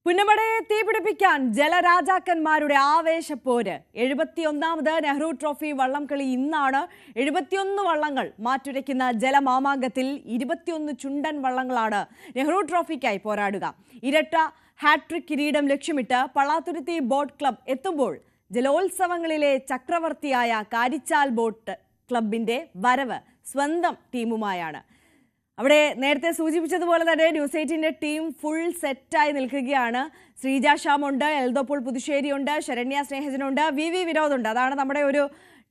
പുന്നമടയെ തീപിടിപ്പിക്കാൻ ജലരാജാക്കന്മാരുടെ ആവേശപ്പോര്. 71ാമത് Nehru trophy വള്ളംകളി ഇന്നാണ്. 71 വള്ളങ്ങൾ മാറ്റുരയ്ക്കുന്ന ജലമാമാങ്കത്തിൽ 21 ചുണ്ടൻ വള്ളങ്ങളാണ് നെഹ്റു ട്രോഫിക്കായി പോരാടുക. ഇരട്ട ഹാട്രിക് കിരീടം ലക്ഷ്യമിട്ട് പള്ളാത്തുരുത്തി ബോട്ട് ക്ലബ് എത്തുമ്പോൾ ജലോത്സവങ്ങളിലെ ചക്രവർത്തിയായ കാരിച്ചാൽ ബോട്ട് ക്ലബിന്റെ വരവ് സ്വന്തം ടീമുമായാണ്. അവിടെ നേരത്തെ സൂചിപ്പിച്ചതുപോലെ തന്നെ ന്യൂസ് 8ന്റെ ടീം ഫുൾ സെറ്റായി നിൽക്കുകയാണ്. ശ്രീജ ശ്യാമുണ്ട്, എൽദോപോൾ പുതുശ്ശേരിയുണ്ട്, ശരണ്യ സ്നേഹജനുണ്ട്, വി വിനോദുണ്ട്. അതാണ് നമ്മുടെ ഒരു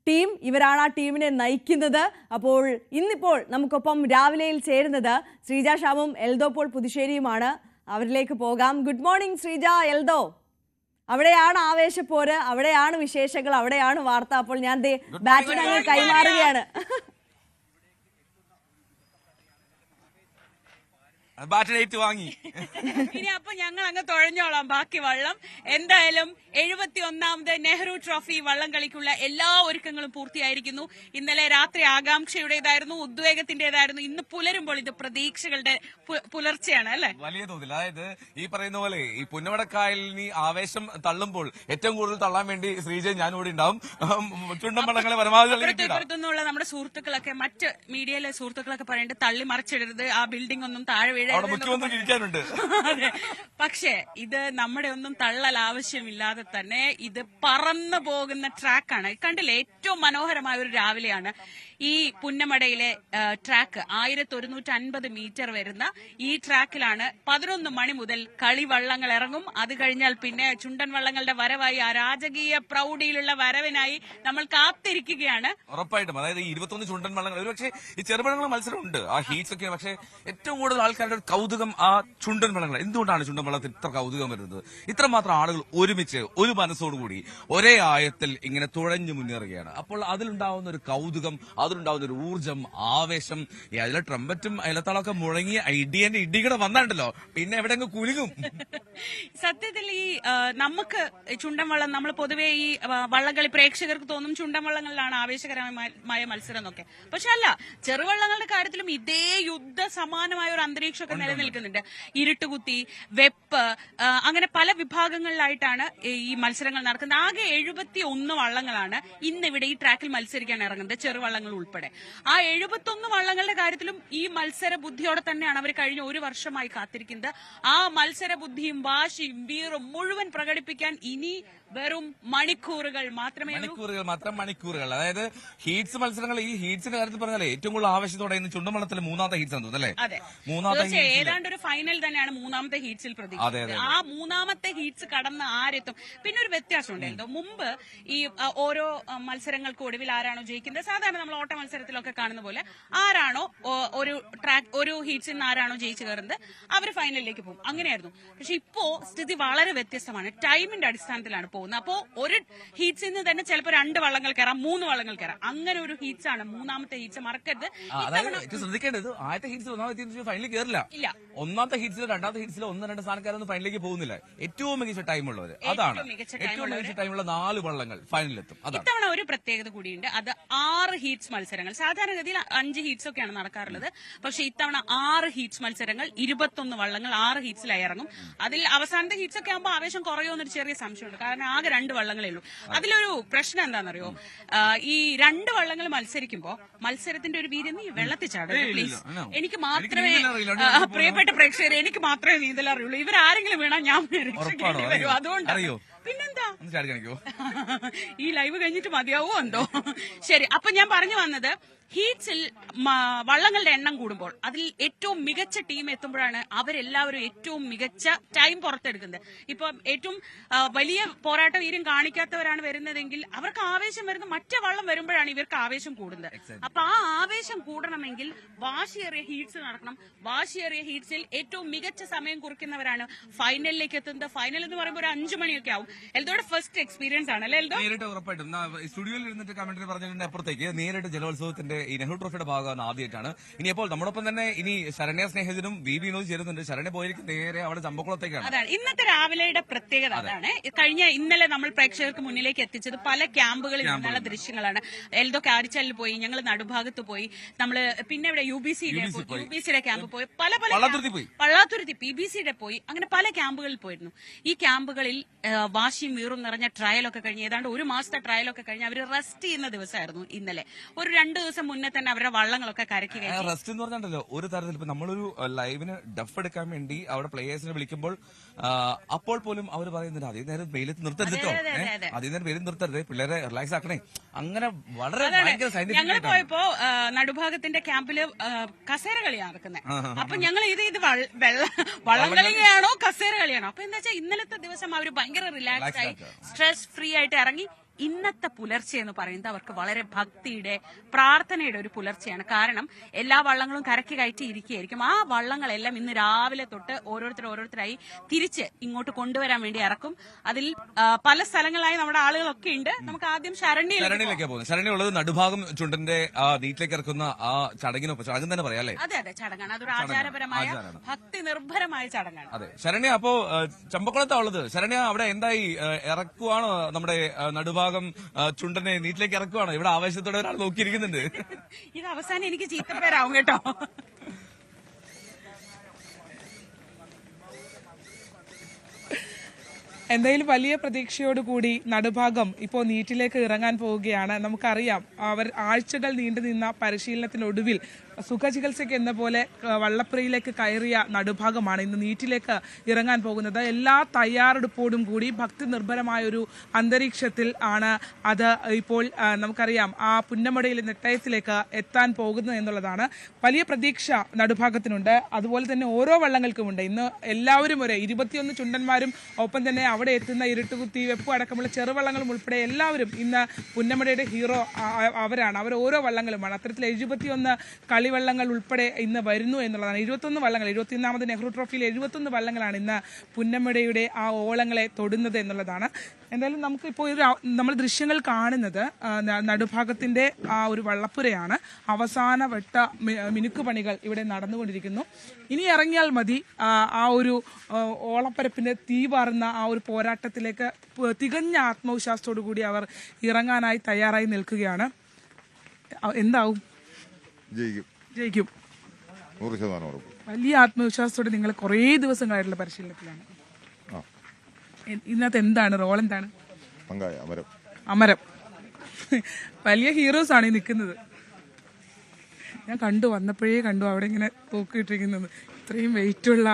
ടീം. ഇവരാണ് ആ ടീമിനെ നയിക്കുന്നത്. അപ്പോൾ ഇന്നിപ്പോൾ നമുക്കൊപ്പം രാവിലെയിൽ ചേരുന്നത് ശ്രീജ ശ്യാമും എൽദോപോൾ പുതുശ്ശേരിയുമാണ്. അവരിലേക്ക് പോകാം. Good morning Sreeja, Eldho. അവിടെയാണ് ആവേശപ്പോര്, അവിടെയാണ് വിശേഷങ്ങൾ, അവിടെയാണ് വാർത്ത. അപ്പോൾ ഞാൻ ബാറ്റിന് കൈമാറുകയാണ്. വാങ്ങി ഇനി അപ്പൊ ഞങ്ങൾ അങ്ങ് തുഴഞ്ഞോളാം ബാക്കി വള്ളം. എന്തായാലും 71ാമത് നെഹ്റു ട്രോഫി വള്ളം കളിക്കുള്ള എല്ലാ ഒരുക്കങ്ങളും പൂർത്തിയായിരിക്കുന്നു. ഇന്നലെ രാത്രി ആകാംക്ഷയുടേതായിരുന്നു, ഉദ്വേഗത്തിന്റേതായിരുന്നു. ഇന്ന് പുലരുമ്പോൾ ഇത് പ്രതീക്ഷകളുടെ പുലർച്ചെയാണ് അല്ലെ? വലിയ തോതിൽ. അതായത് ഈ പറയുന്ന പോലെ ഈ പുന്നമടക്കായലിന് ആവേശം തള്ളുമ്പോൾ ഏറ്റവും കൂടുതൽ തള്ളാൻ വേണ്ടി ശ്രീജയ് ഞാൻ കൂടി ഉണ്ടാവും. ചുണ്ടൻ വള്ളങ്ങളെ പുറത്തുനിന്നുള്ള നമ്മുടെ സുഹൃത്തുക്കളൊക്കെ, മറ്റ് മീഡിയയിലെ സുഹൃത്തുക്കളൊക്കെ പറയേണ്ടത് തള്ളി മറിച്ചിടരുത്, ആ ബിൽഡിംഗ് ഒന്നും താഴെ വീഴാനുണ്ട്. അതെ, പക്ഷേ ഇത് നമ്മുടെ ഒന്നും തള്ളൽ ആവശ്യമില്ലാതെ തന്നെ ഇത് പറന്നു പോകുന്ന ട്രാക്കാണ്. കണ്ടില്ലേ, ഏറ്റവും മനോഹരമായ ഒരു രാവിലെയാണ്. ഈ പുന്നമടയിലെ ട്രാക്ക് 1150 മീറ്റർ വരുന്ന ഈ ട്രാക്കിലാണ് 11 മണി മുതൽ കളിവള്ളങ്ങൾ ഇറങ്ങും. അത് കഴിഞ്ഞാൽ പിന്നെ ചുണ്ടൻ വള്ളങ്ങളുടെ വരവായി, ആ രാജകീയ പ്രൗഢിയിലുള്ള വരവിനായി നമ്മൾ കാത്തിരിക്കുകയാണ്. ഉറപ്പായിട്ടും. അതായത് ഈ 21 ചുണ്ടൻ വള്ളങ്ങൾ, ഒരു പക്ഷേ ഈ ചെറുപഴങ്ങളുടെ മത്സരമുണ്ട്, ആ ഹീറ്റ്സ് ഒക്കെ. പക്ഷേ ഏറ്റവും കൂടുതൽ ആൾക്കാരുടെ ഒരു കൗതുകം ആ ചുണ്ടൻ വള്ളങ്ങൾ. എന്തുകൊണ്ടാണ് ചുണ്ടൻ വള്ളത്തിൽ ഇത്ര കൗതുകം വരുന്നത്? ഇത്രമാത്രം ആളുകൾ ഒരുമിച്ച് ഒരു മനസ്സോടുകൂടി ഒരേ ആയത്തിൽ ഇങ്ങനെ തുഴഞ്ഞു മുന്നേറുകയാണ്. അപ്പോൾ അതിലുണ്ടാവുന്ന ഒരു കൗതുകം, അതിലുണ്ടാവുന്ന ഒരു ഊർജ്ജം, ആവേശം. അതിലെ ട്രംപറ്റും അയലത്താളൊക്കെ മുഴങ്ങി ഇടികൂടെ വന്നിട്ടുണ്ടല്ലോ, പിന്നെ എവിടെ അങ്ങ് കുലുങ്ങും. സത്യത്തിൽ ഈ നമുക്ക് ചുണ്ടൻ വള്ളം, നമ്മൾ പൊതുവെ ഈ വള്ളംകളി പ്രേക്ഷകർക്ക് തോന്നും ചുണ്ടൻ വള്ളങ്ങളിലാണ് ആവേശകരമായ മത്സരം എന്നൊക്കെ. പക്ഷെ അല്ല, ചെറുവള്ളങ്ങളുടെ കാര്യത്തിലും ഇതേ യുദ്ധ സമാനമായ ഒരു അന്തരീക്ഷമൊക്കെ നിലനിൽക്കുന്നുണ്ട്. ഇരുട്ടുകുത്തി, വെപ്പ്, അങ്ങനെ പല വിഭാഗങ്ങളിലായിട്ടാണ് ഈ മത്സരങ്ങൾ നടക്കുന്നത്. ആകെ 71 വള്ളങ്ങളാണ് ഇന്നിവിടെ ഈ ട്രാക്കിൽ മത്സരിക്കാൻ ഇറങ്ങുന്നത്, ചെറുവള്ളങ്ങൾ ഉൾപ്പെടെ. ആ 71 വള്ളങ്ങളുടെ കാര്യത്തിലും ഈ മത്സര ബുദ്ധിയോടെ തന്നെയാണ് അവർ കഴിഞ്ഞ ഒരു വർഷമായി കാത്തിരിക്കുന്നത്. ആ മത്സര ബുദ്ധിയും വാശിയും വീറും മുഴുവൻ പ്രകടിപ്പിക്കാൻ ഇനി വെറും മണിക്കൂറുകൾ മാത്രമേ. മണിക്കൂറുകൾ. അതായത് ഹീറ്റ്സ് മത്സരങ്ങൾ. ഈ ഹീറ്റ്സിന്റെ കാര്യത്തിൽ പറഞ്ഞാൽ ഏറ്റവും കൂടുതൽ ആവേശത്തോടെ ഇന്ന് ചുണ്ടൻവള്ളത്തിലെ 3ാമത്തെ ഹീറ്റ്സ് ആണ് തോന്നുന്നു, അതെ? മൂന്നാമത്തെ ഏതാണ്ട് ഒരു ഫൈനൽ തന്നെയാണ് 3ാമത്തെ ഹീറ്റ്സിൽ പ്രതീക്ഷിക്കുന്നത്. ആ 3ാമത്തെ ഹീറ്റ്സ് കടന്ന് ആരെത്തും? പിന്നെ ഒരു വ്യത്യാസം ഉണ്ടായിരുന്നു. മുമ്പ് ഈ ഓരോ മത്സരങ്ങൾക്ക് ഒടുവിൽ ആരാണോ ജയിക്കുന്നത്, സാധാരണ നമ്മൾ ഓട്ട മത്സരത്തിലൊക്കെ കാണുന്ന പോലെ ആരാണോ ഒരു ഹീറ്റ്സിൽ നിന്ന് ആരാണോ ജയിച്ചു കയറുന്നത് അവർ ഫൈനലിലേക്ക് പോകും. അങ്ങനെയായിരുന്നു. പക്ഷെ ഇപ്പോ സ്ഥിതി വളരെ വ്യത്യസ്തമാണ്. ടൈമിന്റെ അടിസ്ഥാനത്തിലാണ് പോകുന്നത്. അപ്പോ ഒരു ഹീറ്റ്സിൽ നിന്ന് തന്നെ ചിലപ്പോൾ 2 വള്ളങ്ങൾ കയറാം, 3 വള്ളങ്ങൾ കയറാം. അങ്ങനെ ഒരു ഹീറ്റ്സ് ആണ് 3ാമത്തെ ഹീറ്റ്സ്. മറക്കരുത്. ശ്രദ്ധിക്കേണ്ടത്, ആദ്യത്തെ ഹീറ്റ്സിൽ 1ാമത്തെ ഹീറ്റ്സിൽ ഫൈനലിൽ കയറില്ല. 1ാമത്തെ ഹീറ്റ്സിൽ 2ാമത്തെ ഹീറ്റ്സിൽ 1-2 സ്ഥാനക്കാരൊന്നും ഫൈനലിലേക്ക് പോകുന്നില്ല. ഏറ്റവും മികച്ച ടൈമുള്ളവർ, അതാണ് ഏറ്റവും മികച്ച ടൈമുള്ള 4 വള്ളങ്ങൾ ഫൈനലിലെത്തും. ഇത്തവണ ഒരു പ്രത്യേകത കൂടിയുണ്ട്. അത് 6 ഹീറ്റ്സ് മത്സരങ്ങൾ. സാധാരണഗതിയിൽ 5 ഹീറ്റ്സ് ഒക്കെയാണ് നടക്കാറുള്ളത്. പക്ഷെ ഇത്തവണ 6 ഹീറ്റ്സ് മത്സരങ്ങൾ, 21 വള്ളങ്ങൾ 6 ഹീറ്റ്സിലായി ഇറങ്ങും. അതിൽ അവസാനത്തെ ഹീറ്റ്സ് ഒക്കെ ആകുമ്പോൾ ആവേശം കുറയുമെന്നൊരു ചെറിയ സംശയമുണ്ട്. കാരണം ആകെ 2 വള്ളങ്ങളേ ഉള്ളൂ. അതിലൊരു പ്രശ്നം എന്താണെന്നറിയോ? ഈ 2 വള്ളങ്ങൾ മത്സരിക്കുമ്പോൾ മത്സരത്തിന്റെ ഒരു വീര്യം, നീ വെള്ളത്തിൽ ചാടും പ്ലീസ്. എനിക്ക് മാത്രമേ, പ്രിയപ്പെട്ട പ്രേക്ഷകരെ, എനിക്ക് മാത്രമേ നീന്തൽ അറിയുള്ളൂ. ഇവരാരെങ്കിലും വീണാ ഞാൻ രക്ഷിക്കേണ്ടി വരും. അതുകൊണ്ട് പിന്നെന്താ, ഈ ലൈവ് കഴിഞ്ഞിട്ട് മതിയാവോ എന്തോ. ശരി, അപ്പൊ ഞാൻ പറഞ്ഞു വന്നത്, ഹീറ്റ്സിൽ വള്ളങ്ങളുടെ എണ്ണം കൂടുമ്പോൾ അതിൽ ഏറ്റവും മികച്ച ടീം എത്തുമ്പോഴാണ് അവരെല്ലാവരും ഏറ്റവും മികച്ച ടൈം പുറത്തെടുക്കുന്നത്. ഇപ്പൊ ഏറ്റവും വലിയ പോരാട്ട വീര്യം കാണിക്കാത്തവരാണ് വരുന്നതെങ്കിൽ അവർക്ക് ആവേശം വരുന്ന മറ്റേ വള്ളം വരുമ്പോഴാണ് ഇവർക്ക് ആവേശം കൂടുന്നത്. അപ്പൊ ആ ആവേശം കൂടണമെങ്കിൽ വാശിയേറിയ ഹീറ്റ്സ് നടക്കണം. വാശിയേറിയ ഹീറ്റ്സിൽ ഏറ്റവും മികച്ച സമയം കുറിക്കുന്നവരാണ് ഫൈനലിലേക്ക് എത്തുന്നത്. ഫൈനൽ എന്ന് പറയുമ്പോൾ ഒരു 5 മണിയൊക്കെ ആവും. എൽദോയുടെ ഫസ്റ്റ് എക്സ്പീരിയൻസ് ആണ് അല്ലെ എൽദോ? നേരിട്ട് ഉറപ്പായിട്ടും സ്റ്റുഡിയോയിൽ ഇരുന്നിട്ട് കമന്ററി പറഞ്ഞതിന്റെ അപ്പുറത്തേക്ക് നേരിട്ട് ജലോത്സവത്തിന്റെ ഈ നെഹ്റു ട്രോഫിയുടെ ഭാഗമാണ് ആദ്യമായിട്ടാണ്. ഇനിയപ്പോൾ നമ്മോടൊപ്പം തന്നെ ഇനി ശരണ്യ സ്നേഹിതനും വി വിനോദ് ചേരുന്നുണ്ട്. ശരണ്യ പോയിരിക്കും നേരെ അവിടെ ചമ്പക്കുളത്തേക്കാണ്. അതാണ് ഇന്നത്തെ രാവിലെയുടെ പ്രത്യേകത. അതാണ് ഇന്നലെ നമ്മൾ പ്രേക്ഷകർക്ക് മുന്നിലേക്ക് എത്തിച്ചത് പല ക്യാമ്പുകളിൽ നിന്നുള്ള ദൃശ്യങ്ങളാണ്. എൽദോ കാരിച്ചാലിൽ പോയി, ഞങ്ങൾ നടുഭാഗത്ത് പോയി, നമ്മള് പിന്നെ ഇവിടെ യുബിസിയുടെ ക്യാമ്പ് പോയി, പല പള്ളാത്തുരുത്തി PBCയുടെ പോയി, അങ്ങനെ പല ക്യാമ്പുകളിൽ പോയിരുന്നു. ഈ ക്യാമ്പുകളിൽ വാശിയും വീറും നിറഞ്ഞ ട്രയലൊക്കെ കഴിഞ്ഞ് ഏതാണ്ട് ഒരു മാസത്തെ ട്രയലൊക്കെ കഴിഞ്ഞ് അവർ റെസ്റ്റ് ചെയ്യുന്ന ദിവസമായിരുന്നു ഇന്നലെ. ഒരു 2 ദിവസം മുന്നേ തന്നെ അവരുടെ വള്ളങ്ങളൊക്കെ കരക്കി കയറ്റി. റെസ്റ്റ് എന്ന് പറഞ്ഞാൽ ഒരു തരത്തിൽ ഇപ്പൊ നമ്മളൊരു ലൈവിന് ഡഫ് എടുക്കാൻ വേണ്ടി അവിടെ പ്ലേയേഴ്സിനെ വിളിക്കുമ്പോൾ അപ്പോൾ പോലും അവർ പറയുന്നുണ്ട് അതേ നേരം വെയിലത്ത് നിർത്തരുതോ, അതേ നേരം വെയിലത്ത് നിർത്തരുത്, പിള്ളേരെ റിലാക്സ് ആക്കണേ. അങ്ങനെ വളരെ ഞങ്ങൾ പോയപ്പോ നടുഭാഗത്തിന്റെ ക്യാമ്പില് കസേര കളിയാണ് നടക്കുന്നത്. അപ്പൊ ഞങ്ങൾ ഇത് വള്ളം കളിയാണോ കസേര കളിയാണോ? അപ്പൊ എന്താ വെച്ചാൽ ഇന്നലത്തെ ദിവസം അവർ ഭയങ്കര റിലാക്സ് ആയി സ്ട്രെസ് ഫ്രീ ആയിട്ട് ഇറങ്ങി. ഇന്നത്തെ പുലർച്ചെ എന്ന് പറയുന്നത് അവർക്ക് വളരെ ഭക്തിയുടെ പ്രാർത്ഥനയുടെ ഒരു പുലർച്ചെയാണ്. കാരണം എല്ലാ വള്ളങ്ങളും കരയ്ക്ക് കയറ്റി ഇരിക്കുകയായിരിക്കും. ആ വള്ളങ്ങളെല്ലാം ഇന്ന് രാവിലെ തൊട്ട് ഓരോരുത്തരായി തിരിച്ച് ഇങ്ങോട്ട് കൊണ്ടുവരാൻ വേണ്ടി ഇറക്കും. അതിൽ പല സ്ഥലങ്ങളായി നമ്മുടെ ആളുകളൊക്കെ ഉണ്ട്. നമുക്ക് ആദ്യം ശരണ്യയിലേക്ക് പോകുന്നത്. ശരണ്യ ഉള്ളത് നടുഭാഗം ചുണ്ടന്റെ നീറ്റിലേക്ക് ഇറക്കുന്ന ആ ചടങ്ങിനൊപ്പം ചടങ്ങ് തന്നെ പറയാം അല്ലേ? അതെ, ചടങ്ങാണ്. അതൊരു ആചാരപരമായ ഭക്തി നിർഭരമായ ചടങ്ങാണ്. അതെ. ശരണ്യ അപ്പോ ചമ്പക്കുളത്താ ഉള്ളത്. ശരണ്യ അവിടെ എന്തായി ഇറക്കുവാണോ നമ്മുടെ നടുഭാഗം ചുണ്ടനെ നീറ്റിലേക്ക് ഇറക്കുവാണോ? ഇവിടെ ആവേശത്തോടെ ഒരാൾ നോക്കിയിരിക്കുന്നുണ്ട്. ഇത് അവസാനം എനിക്ക് ചീത്തപ്പേരാവും കേട്ടോ. എന്തായാലും വലിയ പ്രതീക്ഷയോടുകൂടി നടുഭാഗം ഇപ്പോൾ നീറ്റിലേക്ക് ഇറങ്ങാൻ പോവുകയാണ്. നമുക്കറിയാം അവർ ആഴ്ചകൾ നീണ്ടുനിന്ന പരിശീലനത്തിനൊടുവിൽ സുഖചികിത്സയ്ക്ക് എന്ന പോലെ വള്ളപ്രയിലേക്ക് കയറിയ നടുഭാഗമാണ് ഇന്ന് നീറ്റിലേക്ക് ഇറങ്ങാൻ പോകുന്നത്. എല്ലാ തയ്യാറെടുപ്പോടും കൂടി ഭക്തി നിർഭരമായൊരു അന്തരീക്ഷത്തിൽ ആണ് അത് ഇപ്പോൾ നമുക്കറിയാം ആ പുന്നമടയിൽ നെട്ടയത്തിലേക്ക് എത്താൻ പോകുന്നത് എന്നുള്ളതാണ്. വലിയ പ്രതീക്ഷ നടുഭാഗത്തിനുണ്ട്. അതുപോലെ തന്നെ ഓരോ വള്ളങ്ങൾക്കുമുണ്ട്. ഇന്ന് എല്ലാവരും 21 ചുണ്ടന്മാരും ഒപ്പം തന്നെ അവിടെ എത്തുന്ന ഇരുട്ടുകുത്തി, വെപ്പ് അടക്കമുള്ള ചെറുവള്ളങ്ങളും ഉൾപ്പെടെ എല്ലാവരും ഇന്ന് പുന്നമടയുടെ ഹീറോ അവരാണ്. അവർ ഓരോ വള്ളങ്ങളുമാണ്. അത്തരത്തിൽ 71 കളിവള്ളങ്ങൾ ഉൾപ്പെടെ ഇന്ന് വരുന്നു എന്നുള്ളതാണ്. 21 വള്ളങ്ങൾ, 21ാമത് നെഹ്റു ട്രോഫിയിൽ 71 വള്ളങ്ങളാണ് ഇന്ന് പുന്നമടയുടെ ആ ഓളങ്ങളെ തൊടുന്നത് എന്നുള്ളതാണ്. എന്തായാലും നമുക്കിപ്പോൾ നമ്മൾ ദൃശ്യങ്ങൾ കാണുന്നത് നടുഭാഗത്തിന്റെ ആ ഒരു വള്ളപ്പുരയാണ്. അവസാന വട്ട മിനുക്കുപണികൾ ഇവിടെ നടന്നുകൊണ്ടിരിക്കുന്നു. ഇനി ഇറങ്ങിയാൽ മതി ആ ഒരു ഓളപ്പരപ്പിന്റെ തീ പാറുന്ന ആ ഒരു പോരാട്ടത്തിലേക്ക് തികഞ്ഞ ആത്മവിശ്വാസത്തോടു കൂടി അവർ ഇറങ്ങാനായി തയ്യാറായി നിൽക്കുകയാണ്. എന്താവും? ജയിക്കും. 100% ഉറപ്പ്. വലിയ ആത്മവിശ്വാസത്തോടെ നിങ്ങൾ കുറേ ദിവസങ്ങളായിട്ടുള്ള പരിശീലനത്തിലാണ്. ഇന്നത്തെ എന്താണ് റോൾ? എന്താണ്? അമരം. വലിയ ഹീറോസ് ആണ് ഈ നിൽക്കുന്നത്. ഞാൻ വന്നപ്പോഴേ കണ്ടു അവിടെ ഇങ്ങനെ തൂക്കിയിട്ടിരിക്കുന്നത്. ഇത്രയും വെയിറ്റുള്ള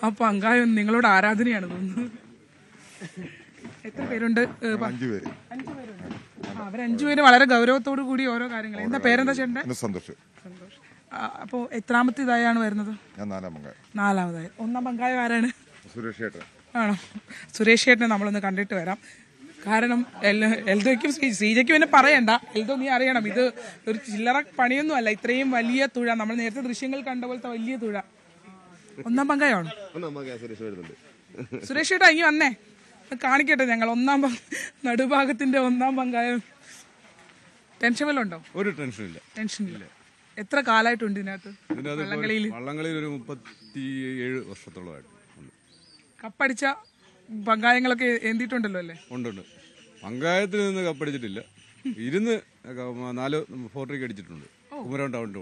ആ പങ്കായം നിങ്ങളോട് ആരാധനയാണ് തോന്നുന്നത്. എത്ര പേരുണ്ട്? 5 പേര്. അവർ 5 പേര് വളരെ ഗൗരവത്തോടു കൂടി ഓരോ കാര്യങ്ങൾ. എന്താ പേരെന്താ ചേട്ടൻ്റെ? സന്തോഷ്. അപ്പോൾ എത്രാമത്തെ ഇതായാണ് വരുന്നത്? ഞാൻ 4ാം പങ്കായം. 4ാമതായി. 1ാം പങ്കായം ആരാണ്? സുരേഷ് ചേട്ടൻ. ആണോ? സുരേഷ് ചേട്ടനെ നമ്മളൊന്ന് കണ്ടിട്ട് വരാം. കാരണം എൽദോയ്ക്കും ശ്രീജയ്ക്കും പിന്നെ പറയണ്ട. എൽദോ നീ അറിയണം, ഇത് ഒരു ചില്ലറ പണിയൊന്നും അല്ല. ഇത്രയും വലിയ തുഴ, നമ്മൾ നേരത്തെ ദൃശ്യങ്ങൾ കണ്ട പോലത്തെ വലിയ തുഴ. 1ാം പങ്കായമാണ്. സുരേഷ് ചേട്ടാ ഇനി വന്നേ, കാണിക്കട്ടെ ഞങ്ങൾ. നടുഭാഗത്തിന്റെ 1ാം പങ്കായം. ടെൻഷൻ വല്ലതും ഉണ്ടോ? ഒരു ടെൻഷനില്ല. ടെൻഷനില്ല. എത്ര കാലമായിട്ടുണ്ട് ഇതിനകത്ത്? വള്ളംകളിയിൽ 37 വർഷത്തോളമായിട്ട്. കപ്പടിച്ച പങ്കായങ്ങളൊക്കെ എന്തിട്ടുണ്ടല്ലോ അല്ലേ? ഉണ്ട്. പങ്കായത്തിൽ നിന്ന് കപ്പടിച്ചിട്ടില്ല. 4 ഫോർട്രിക്ക് അടിച്ചിട്ടുണ്ട്. കുമരകം ടൗണിന്റെ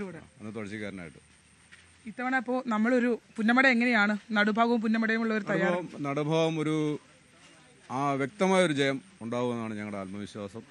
കൂടെ അന്ന് തുഴച്ചിക്കാരനായിട്ട്. ഇത്തവണ ഇപ്പോൾ നമ്മളൊരു പുന്നമട എങ്ങനെയാണ് നടുഭാഗവും പുന്നമടയും ഉള്ള ഒരു നടുഭാഗം ഒരു വ്യക്തമായ ഒരു ജയം ഉണ്ടാവുമെന്നാണ് ഞങ്ങളുടെ ആത്മവിശ്വാസം.